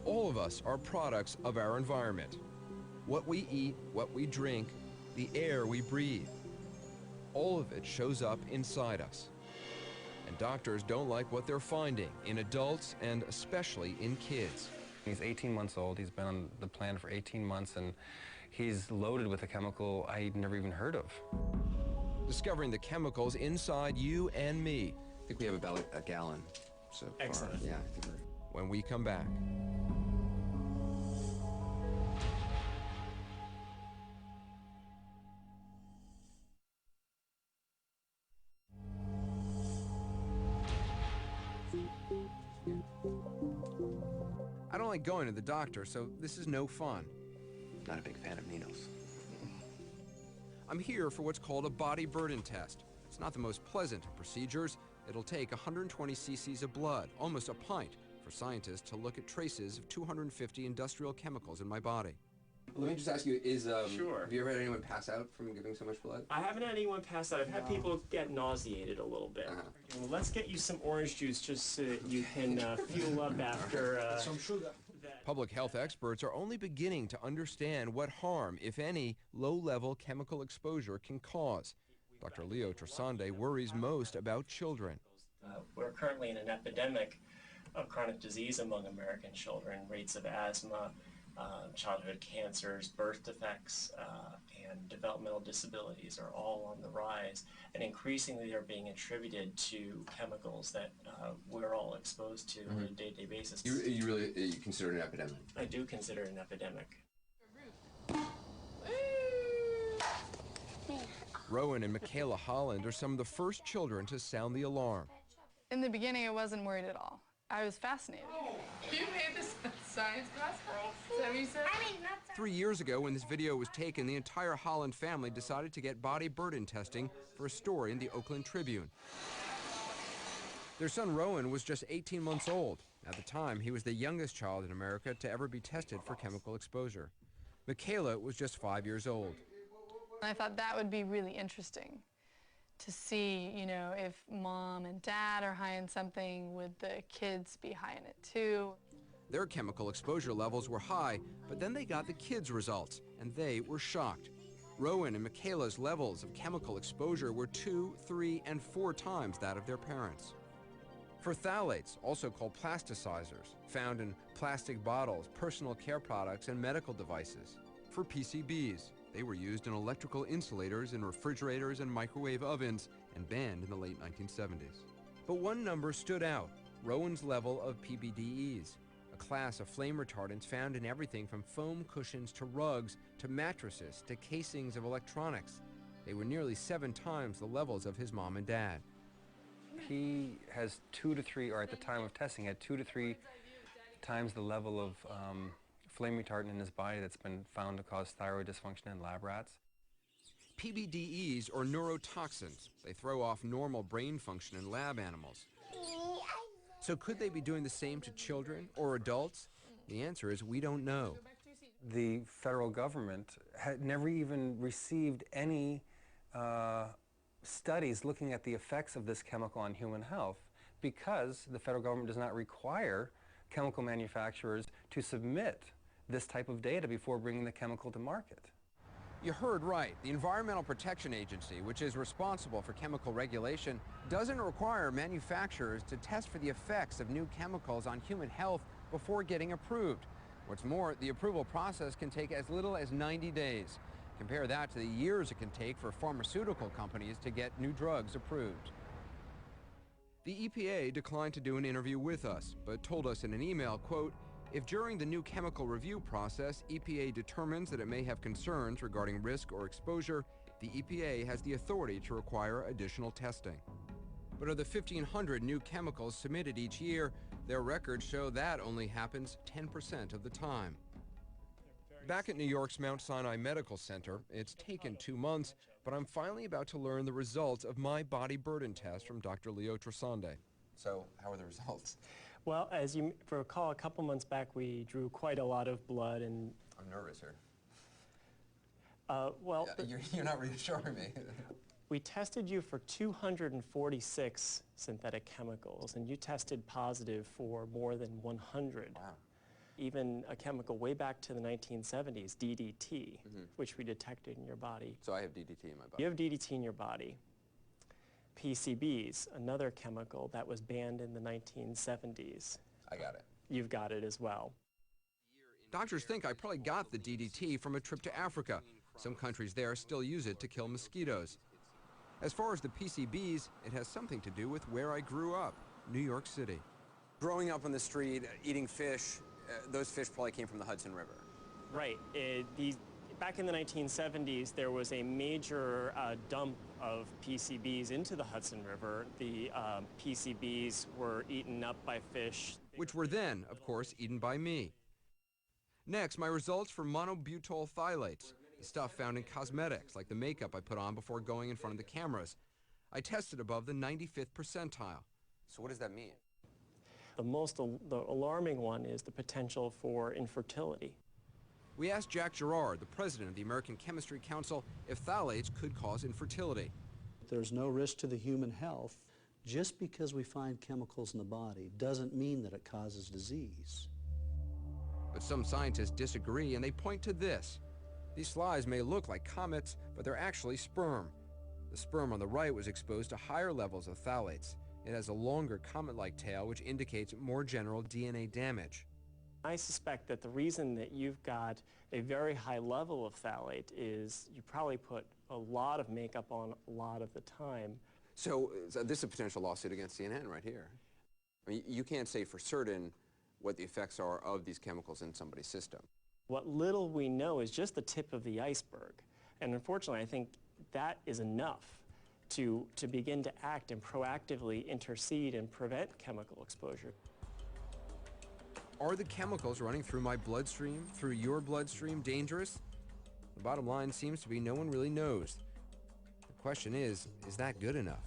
All of us are products of our environment. What we eat, what we drink, the air we breathe. All of it shows up inside us. And doctors don't like what they're finding in adults and especially in kids. He's 18 months old. He's been on the planet for 18 months, and he's loaded with a chemical I'd never even heard of. Discovering the chemicals inside you and me. I think we have about a gallon so far. Excellent. Yeah, I think we're... When we come back. I don't like going to the doctor, so this is no fun. Not a big fan of needles. I'm here for what's called a body burden test. It's not the most pleasant of procedures. It'll take 120 cc's of blood, almost a pint, for scientists to look at traces of 250 industrial chemicals in my body. Let me just ask you, Sure. Have you ever had anyone pass out from giving so much blood? I haven't had anyone pass out. I've had people get nauseated a little bit. Well, let's get you some orange juice just so that you can fuel up after some sugar. Public health experts are only beginning to understand what harm, if any, low-level chemical exposure can cause. Dr. Leo Trasande worries most about children. We're currently in an epidemic of chronic disease among American children. Rates of asthma, childhood cancers, birth defects, and developmental disabilities are all on the rise, and increasingly they're being attributed to chemicals that we're all exposed to on a day-to-day basis. You consider it an epidemic? I do consider it an epidemic. Rowan and Michaela Holland are some of the first children to sound the alarm. In the beginning, I wasn't worried at all. I was fascinated. You made this science class? Is that what you said? 3 years ago, when this video was taken, the entire Holland family decided to get body burden testing for a story in the Oakland Tribune. Their son Rowan was just 18 months old. At the time, he was the youngest child in America to ever be tested for chemical exposure. Michaela was just 5 years old. I thought that would be really interesting to see, you know, if mom and dad are high in something, would the kids be high in it too? Their chemical exposure levels were high, but then they got the kids' results, and they were shocked. Rowan and Michaela's levels of chemical exposure were 2, 3, and 4 times that of their parents. For phthalates, also called plasticizers, found in plastic bottles, personal care products, and medical devices. For PCBs, they were used in electrical insulators in refrigerators and microwave ovens and banned in the late 1970s. But one number stood out, Rowan's level of PBDEs, a class of flame retardants found in everything from foam cushions to rugs to mattresses to casings of electronics. They were nearly 7 times the levels of his mom and dad. He has 2 to 3, or at the time of testing, had 2 to 3 times the level of flame retardant in his body that's been found to cause thyroid dysfunction in lab rats. PBDEs are neurotoxins. They throw off normal brain function in lab animals. So could they be doing the same to children or adults? The answer is we don't know. The federal government had never even received any studies looking at the effects of this chemical on human health because the federal government does not require chemical manufacturers to submit this type of data before bringing the chemical to market. You heard right. The Environmental Protection Agency, which is responsible for chemical regulation, doesn't require manufacturers to test for the effects of new chemicals on human health before getting approved. What's more, the approval process can take as little as 90 days. Compare that to the years it can take for pharmaceutical companies to get new drugs approved. The EPA declined to do an interview with us, but told us in an email, quote, if during the new chemical review process, EPA determines that it may have concerns regarding risk or exposure, the EPA has the authority to require additional testing. But of the 1,500 new chemicals submitted each year, their records show that only happens 10% of the time. Back at New York's Mount Sinai Medical Center, it's taken 2 months, but I'm finally about to learn the results of my body burden test from Dr. Leo Trasande. So, how are the results? Well, as you recall, a couple months back we drew quite a lot of blood and... I'm nervous here. Well... Yeah, you're not reassuring me. We tested you for 246 synthetic chemicals, and you tested positive for more than 100. Wow. Even a chemical way back to the 1970s, DDT, which we detected in your body. So I have DDT in my body. You have DDT in your body. PCBs, another chemical that was banned in the 1970s. I got it. You've got it as well. Doctors think I probably got the DDT from a trip to Africa. Some countries there still use it to kill mosquitoes. As far as the PCBs, it has something to do with where I grew up, New York City. Growing up on the street, eating fish, those fish probably came from the Hudson River. Right. Back in the 1970s, there was a major dump of PCBs into the Hudson River. The PCBs were eaten up by fish. Which were then, of course, eaten by me. Next, my results for monobutyl phthalates, the stuff found in cosmetics, like the makeup I put on before going in front of the cameras. I tested above the 95th percentile. So what does that mean? The alarming one is the potential for infertility. We asked Jack Gerard, the president of the American Chemistry Council, if phthalates could cause infertility. There's no risk to the human health. Just because we find chemicals in the body doesn't mean that it causes disease. But some scientists disagree, and they point to this. These flies may look like comets, but they're actually sperm. The sperm on the right was exposed to higher levels of phthalates. It has a longer comet-like tail, which indicates more general DNA damage. I suspect that the reason that you've got a very high level of phthalate is you probably put a lot of makeup on a lot of the time. So this is a potential lawsuit against CNN right here. I mean, you can't say for certain what the effects are of these chemicals in somebody's system. What little we know is just the tip of the iceberg. And unfortunately, I think that is enough to begin to act and proactively intercede and prevent chemical exposure. Are the chemicals running through my bloodstream, through your bloodstream, dangerous? The bottom line seems to be no one really knows. The question is that good enough?